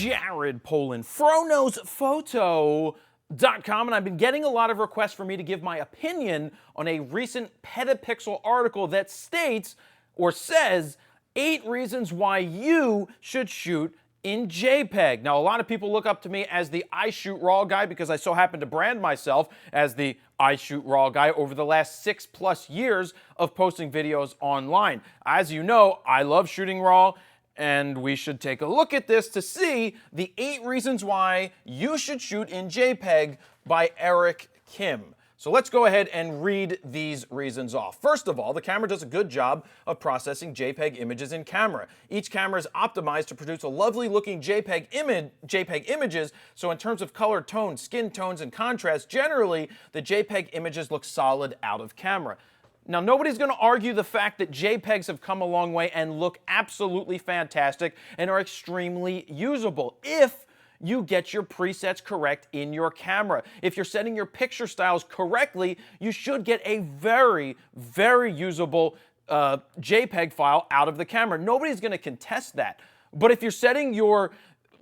Jared Polin, FroKnowsPhoto.com, and I've been getting a lot of requests for me to give my opinion on a recent PetaPixel article that states or says 8 reasons why you should shoot in JPEG. Now, a lot of people look up to me as the I shoot RAW guy because I so happen to brand myself as the I shoot RAW guy over the last 6+ years of posting videos online. As you know, I love shooting RAW, and we should take a look at this to see the 8 reasons why you should shoot in JPEG by Eric Kim. So let's go ahead and read these reasons off. First of all, the camera does a good job of processing JPEG images in camera. Each camera is optimized to produce a lovely looking JPEG images, so in terms of color, tone, skin tones, and contrast, generally the JPEG images look solid out of camera. Now, nobody's going to argue the fact that JPEGs have come a long way and look absolutely fantastic and are extremely usable if you get your presets correct in your camera. If you're setting your picture styles correctly, you should get a very, very usable JPEG file out of the camera. Nobody's going to contest that. But if you're setting your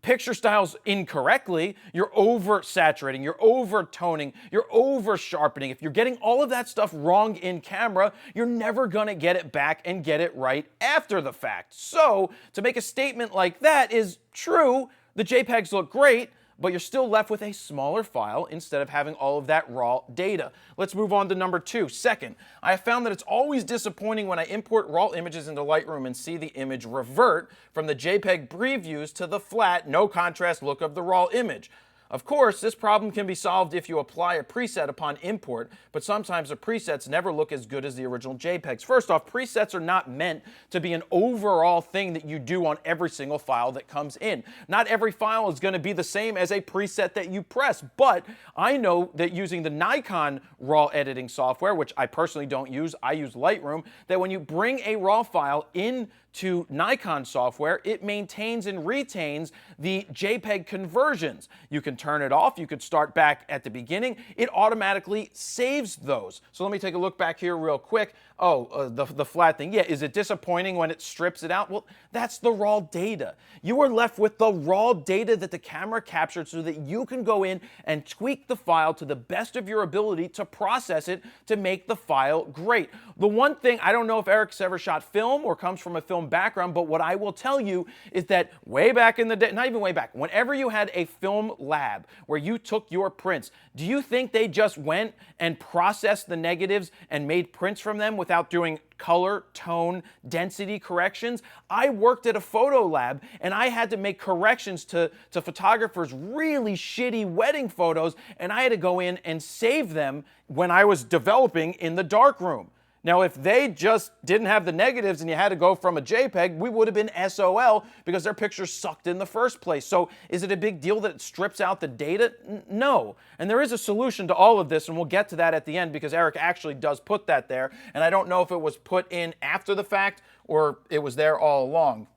picture styles incorrectly, you're oversaturating, you're overtoning, you're over-sharpening. If you're getting all of that stuff wrong in camera, you're never gonna get it back and get it right after the fact. So, to make a statement like that is true, the JPEGs look great, but you're still left with a smaller file instead of having all of that raw data. Let's move on to number 2. Second, I have found that it's always disappointing when I import raw images into Lightroom and see the image revert from the JPEG previews to the flat, no contrast look of the raw image. Of course, this problem can be solved if you apply a preset upon import, but sometimes the presets never look as good as the original JPEGs. First off, presets are not meant to be an overall thing that you do on every single file that comes in. Not every file is going to be the same as a preset that you press, but I know that using the Nikon RAW editing software, which I personally don't use, I use Lightroom, that when you bring a RAW file into Nikon software, it maintains and retains the JPEG conversions. You can turn it off, you could start back at the beginning, it automatically saves those. So let me take a look back here real quick. The flat thing. Yeah, is it disappointing when it strips it out? Well, that's the raw data. You are left with the raw data that the camera captured so that you can go in and tweak the file to the best of your ability to process it to make the file great. The one thing, I don't know if Eric's ever shot film or comes from a film background, but what I will tell you is that way back in the day, not even way back, whenever you had a film lab where you took your prints, do you think they just went and processed the negatives and made prints from them without doing color, tone, density corrections? I worked at a photo lab and I had to make corrections to photographers' really shitty wedding photos, and I had to go in and save them when I was developing in the darkroom. Now, if they just didn't have the negatives and you had to go from a JPEG, we would have been SOL because their pictures sucked in the first place. So is it a big deal that it strips out the data? No. And there is a solution to all of this, and we'll get to that at the end because Eric actually does put that there. And I don't know if it was put in after the fact or it was there all along.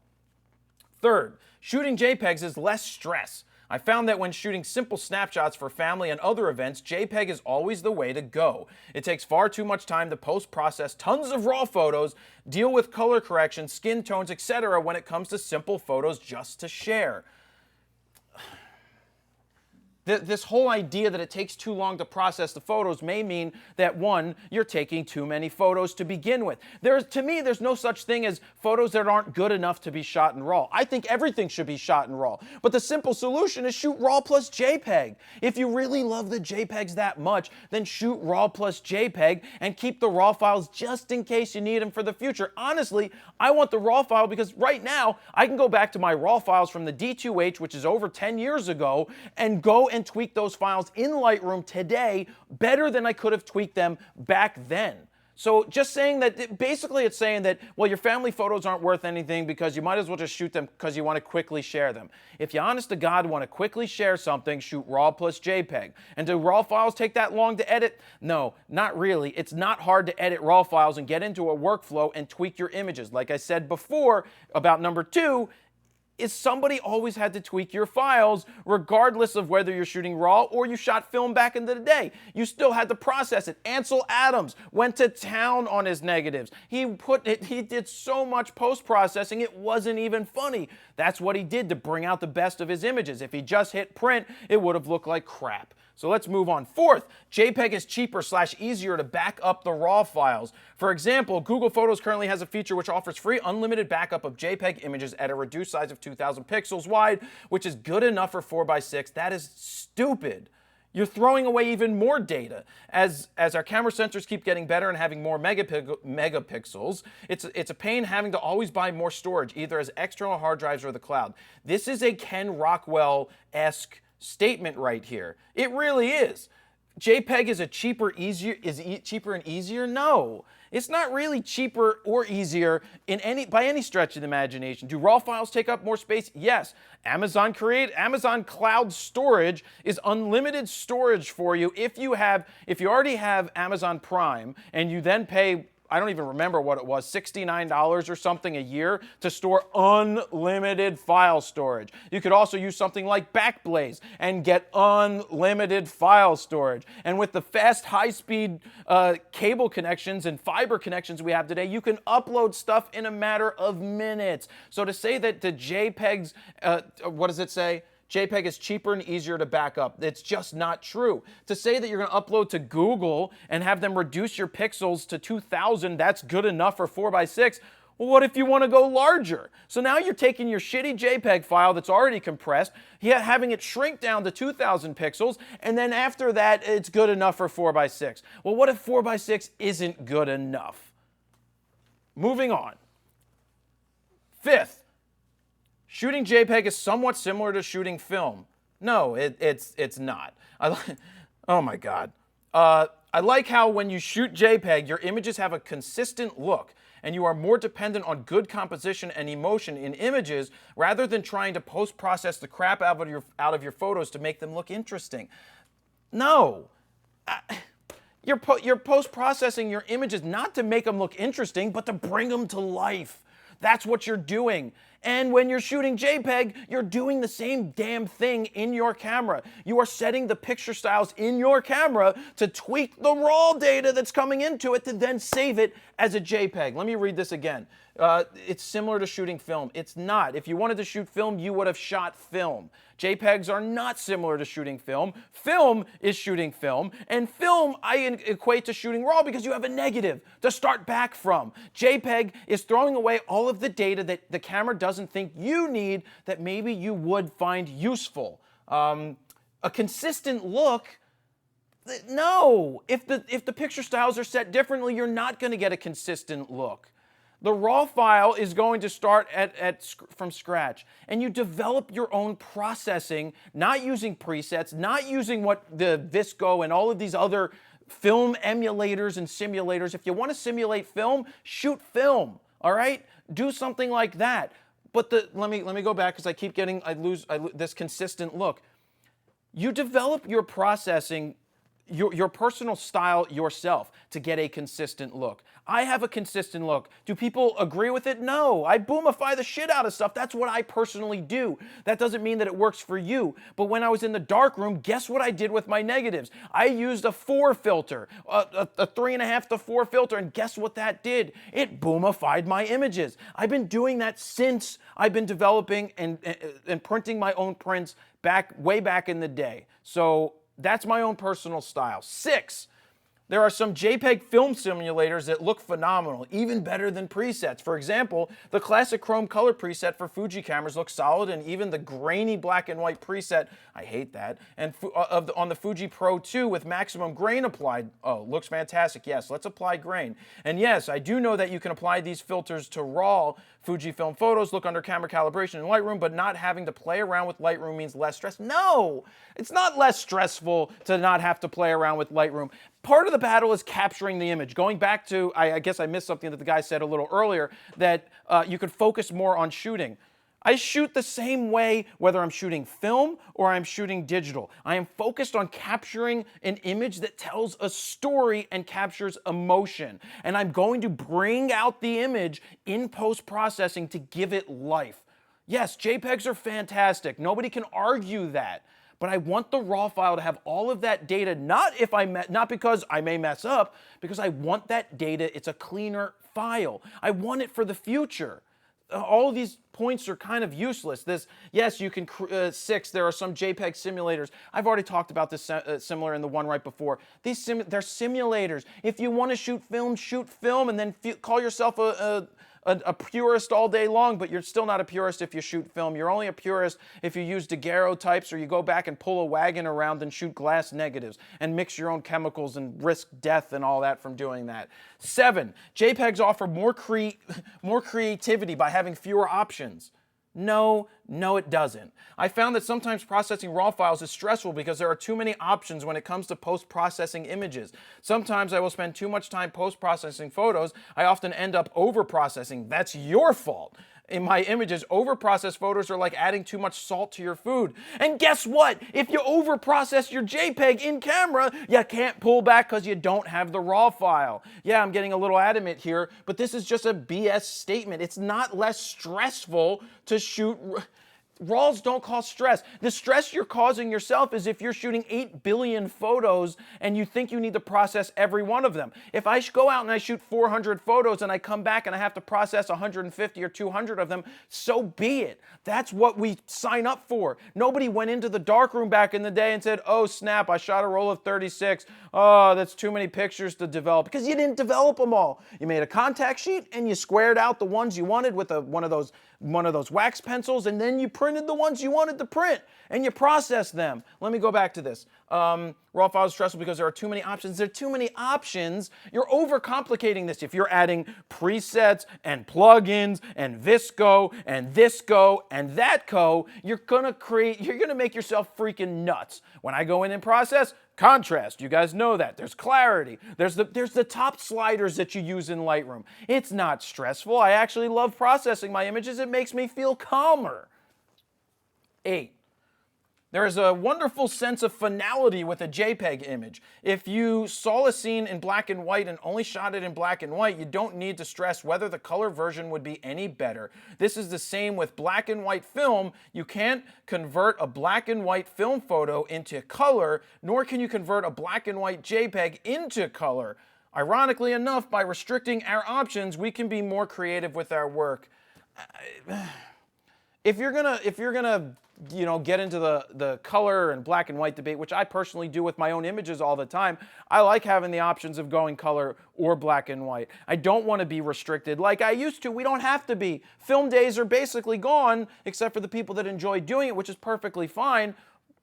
Third, shooting JPEGs is less stress. I found that when shooting simple snapshots for family and other events, JPEG is always the way to go. It takes far too much time to post-process tons of raw photos, deal with color correction, skin tones, etc. when it comes to simple photos just to share. This whole idea that it takes too long to process the photos may mean that, one, you're taking too many photos to begin with. To me, there's no such thing as photos that aren't good enough to be shot in RAW. I think everything should be shot in RAW. But the simple solution is shoot RAW plus JPEG. If you really love the JPEGs that much, then shoot RAW plus JPEG and keep the RAW files just in case you need them for the future. Honestly, I want the RAW file because right now, I can go back to my RAW files from the D2H, which is over 10 years ago, and go and tweak those files in Lightroom today better than I could have tweaked them back then. So just saying that, basically it's saying that, well, your family photos aren't worth anything because you might as well just shoot them because you want to quickly share them. If you honest to God want to quickly share something, shoot RAW plus JPEG. And do RAW files take that long to edit? No, not really. It's not hard to edit RAW files and get into a workflow and tweak your images. Like I said before about number 2, is somebody always had to tweak your files regardless of whether you're shooting RAW or you shot film back in the day. You still had to process it. Ansel Adams went to town on his negatives. He did so much post-processing it wasn't even funny. That's what he did to bring out the best of his images. If he just hit print, it would have looked like crap. So let's move on. Fourth, JPEG is cheaper / easier to back up the RAW files. For example, Google Photos currently has a feature which offers free unlimited backup of JPEG images at a reduced size of 2,000 pixels wide, which is good enough for 4x6. That is stupid. You're throwing away even more data. As our camera sensors keep getting better and having more megapixels, it's a pain having to always buy more storage, either as external hard drives or the cloud. This is a Ken Rockwell-esque statement right here. It really is. JPEG is cheaper and easier? No. It's not really cheaper or easier by any stretch of the imagination. Do RAW files take up more space? Yes. Amazon Cloud Storage is unlimited storage for you if you already have Amazon Prime and you then pay, I don't even remember what it was, $69 or something a year to store unlimited file storage. You could also use something like Backblaze and get unlimited file storage. And with the fast, high-speed cable connections and fiber connections we have today, you can upload stuff in a matter of minutes. So to say that the JPEGs, what does it say? JPEG is cheaper and easier to back up. It's just not true. To say that you're going to upload to Google and have them reduce your pixels to 2,000, that's good enough for 4x6. Well, what if you want to go larger? So now you're taking your shitty JPEG file that's already compressed, having it shrink down to 2,000 pixels, and then after that, it's good enough for 4x6. Well, what if 4x6 isn't good enough? Moving on. Fifth, shooting JPEG is somewhat similar to shooting film. No, it's not. Oh my God. I like how when you shoot JPEG, your images have a consistent look, and you are more dependent on good composition and emotion in images rather than trying to post-process the crap out of your photos to make them look interesting. No. You're post-processing your images not to make them look interesting, but to bring them to life. That's what you're doing. And when you're shooting JPEG, you're doing the same damn thing in your camera. You are setting the picture styles in your camera to tweak the raw data that's coming into it to then save it as a JPEG. Let me read this again. It's similar to shooting film. It's not. If you wanted to shoot film, you would have shot film. JPEGs are not similar to shooting film. Film is shooting film, and film I equate to shooting RAW because you have a negative to start back from. JPEG is throwing away all of the data that the camera doesn't think you need that maybe you would find useful. A consistent look, no. If the picture styles are set differently, you're not going to get a consistent look. The RAW file is going to start from scratch, and you develop your own processing, not using presets, not using what the Visco and all of these other film emulators and simulators. If you want to simulate film, shoot film, all right? Do something like that. But let me go back because I lose this consistent look. You develop your processing, your personal style yourself to get a consistent look. I have a consistent look. Do people agree with it? No. I boomify the shit out of stuff. That's what I personally do. That doesn't mean that it works for you. But when I was in the darkroom, guess what I did with my negatives? I used a 4 filter, a 3.5 to 4 filter, and guess what that did? It boomified my images. I've been doing that since I've been developing and printing my own prints way back in the day. So that's my own personal style. 6, there are some JPEG film simulators that look phenomenal, even better than presets. For example, the classic chrome color preset for Fuji cameras looks solid, and even the grainy black and white preset, I hate that, and on the Fuji Pro 2 with maximum grain applied, oh, looks fantastic. Yes, let's apply grain. And yes, I do know that you can apply these filters to raw Fujifilm photos, look under camera calibration in Lightroom, but not having to play around with Lightroom means less stress. No, it's not less stressful to not have to play around with Lightroom. Part of the battle is capturing the image. Going back to, I guess I missed something that the guy said a little earlier, that you could focus more on shooting. I shoot the same way whether I'm shooting film or I'm shooting digital. I am focused on capturing an image that tells a story and captures emotion. And I'm going to bring out the image in post-processing to give it life. Yes, JPEGs are fantastic. Nobody can argue that. But I want the RAW file to have all of that data, not because I may mess up, because I want that data. It's a cleaner file. I want it for the future. All of these points are kind of useless. Yes, you can, there are some JPEG simulators. I've already talked about this similar in the one right before. They're simulators. If you want to shoot film, and then call yourself a purist all day long, but you're still not a purist if you shoot film. You're only a purist if you use daguerreotypes, or you go back and pull a wagon around and shoot glass negatives and mix your own chemicals and risk death and all that from doing that. 7, JPEGs offer more creativity by having fewer options. No, it doesn't. I found that sometimes processing RAW files is stressful because there are too many options when it comes to post-processing images. Sometimes I will spend too much time post-processing photos. I often end up over-processing. That's your fault. In my images, over-processed photos are like adding too much salt to your food. And guess what? If you over-process your JPEG in camera, you can't pull back because you don't have the RAW file. Yeah, I'm getting a little adamant here, but this is just a BS statement. It's not less stressful to shoot. RAWs don't cause stress. The stress you're causing yourself is if you're shooting 8 billion photos and you think you need to process every one of them. If I go out and I shoot 400 photos and I come back and I have to process 150 or 200 of them, so be it. That's what we sign up for. Nobody went into the darkroom back in the day and said, oh snap, I shot a roll of 36. Oh, that's too many pictures to develop. Because you didn't develop them all. You made a contact sheet and you squared out the ones you wanted with one of those wax pencils, and then you printed the ones you wanted to print, and you processed them. Let me go back to this. RAW files are stressful because there are too many options. There are too many options. You're overcomplicating this. If you're adding presets and plugins and VSCO and thisco and thatco, you're gonna make yourself freaking nuts. When I go in and process, contrast, you guys know that. There's clarity. There's the top sliders that you use in Lightroom. It's not stressful. I actually love processing my images. It makes me feel calmer. 8. There is a wonderful sense of finality with a JPEG image. If you saw a scene in black and white and only shot it in black and white, you don't need to stress whether the color version would be any better. This is the same with black and white film. You can't convert a black and white film photo into color, nor can you convert a black and white JPEG into color. Ironically enough, by restricting our options, we can be more creative with our work. If you're gonna get into the color and black and white debate, which I personally do with my own images all the time, I like having the options of going color or black and white. I don't want to be restricted like I used to. We don't have to be. Film days are basically gone, except for the people that enjoy doing it, which is perfectly fine.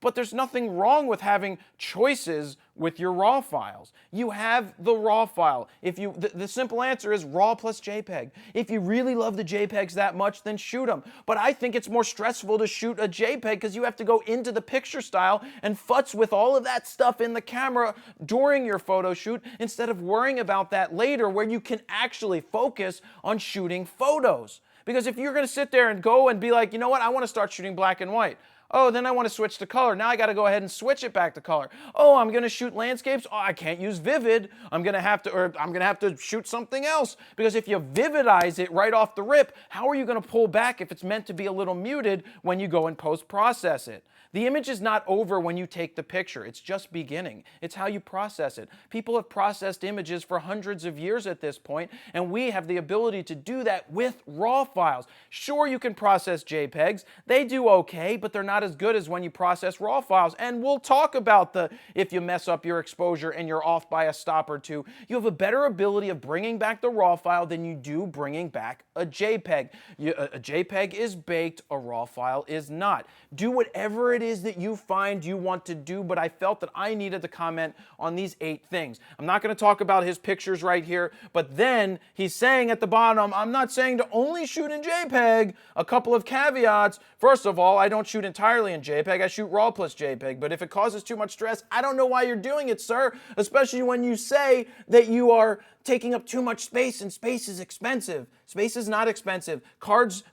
But there's nothing wrong with having choices with your RAW files. You have the RAW file. The simple answer is RAW plus JPEG. If you really love the JPEGs that much, then shoot them. But I think it's more stressful to shoot a JPEG because you have to go into the picture style and futz with all of that stuff in the camera during your photo shoot instead of worrying about that later, where you can actually focus on shooting photos. Because if you're going to sit there and go and be like, you know what, I want to start shooting black and white. Oh, then I want to switch to color. Now I got to go ahead and switch it back to color. Oh, I'm going to shoot landscapes. Oh, I can't use vivid. I'm going to have to shoot something else. Because if you vividize it right off the rip, how are you going to pull back if it's meant to be a little muted when you go and post-process it? The image is not over when you take the picture. It's just beginning. It's how you process it. People have processed images for hundreds of years at this point, and we have the ability to do that with RAW files. Sure, you can process JPEGs. They do okay, but they're not as good as when you process RAW files. And we'll talk about if you mess up your exposure and you're off by a stop or two, you have a better ability of bringing back the RAW file than you do bringing back a JPEG. A JPEG is baked, a RAW file is not. Do whatever it is that you find you want to do, but I felt that I needed to comment on these 8 things. I'm not going to talk about his pictures right here, but then he's saying at the bottom, I'm not saying to only shoot in JPEG. A couple of caveats. First of all, I don't shoot entirely in JPEG. I shoot RAW plus JPEG, but if it causes too much stress, I don't know why you're doing it, sir, especially when you say that you are taking up too much space, and space is expensive. Space is not expensive.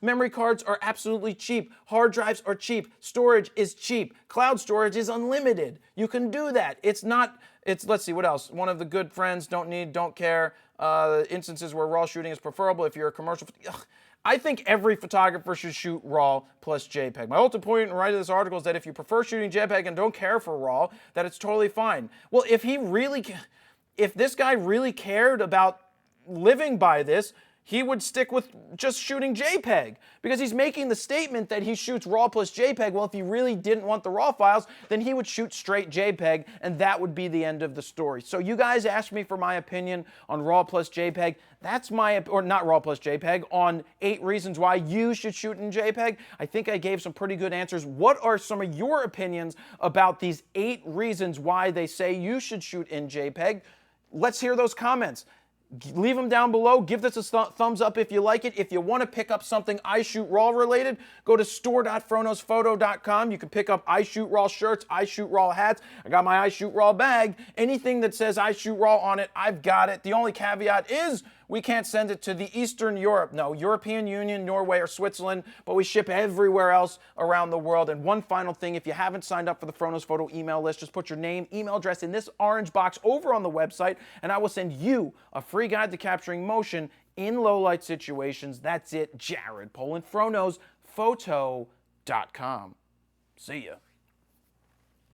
Memory cards are absolutely cheap. Hard drives are cheap. Storage is cheap. Cloud storage is unlimited. You can do that. Let's see, what else? One of the good friends, don't care. Instances where RAW shooting is preferable if you're a commercial. Ugh, I think every photographer should shoot RAW plus JPEG. My ultimate point in writing this article is that if you prefer shooting JPEG and don't care for RAW, that it's totally fine. Well, if this guy really cared about living by this, he would stick with just shooting JPEG, because he's making the statement that he shoots RAW plus JPEG. Well, if he really didn't want the RAW files, then he would shoot straight JPEG, and that would be the end of the story. So you guys asked me for my opinion on RAW plus JPEG. That's or not RAW plus JPEG, on 8 reasons why you should shoot in JPEG. I think I gave some pretty good answers. What are some of your opinions about these 8 reasons why they say you should shoot in JPEG? Let's hear those comments. Leave them down below. Give this a thumbs up if you like it. If you want to pick up something I Shoot RAW related, go to store.froknosphoto.com. You can pick up I Shoot RAW shirts, I Shoot RAW hats. I got my I Shoot RAW bag. Anything that says I Shoot RAW on it, I've got it. The only caveat is we can't send it to the Eastern Europe. No, European Union, Norway, or Switzerland, but we ship everywhere else around the world. And one final thing, if you haven't signed up for the Froknos Photo email list, just put your name, email address in this orange box over on the website, and I will send you a free guide to capturing motion in low light situations. That's it, Jared Polin, FroknosPhoto.com. See ya.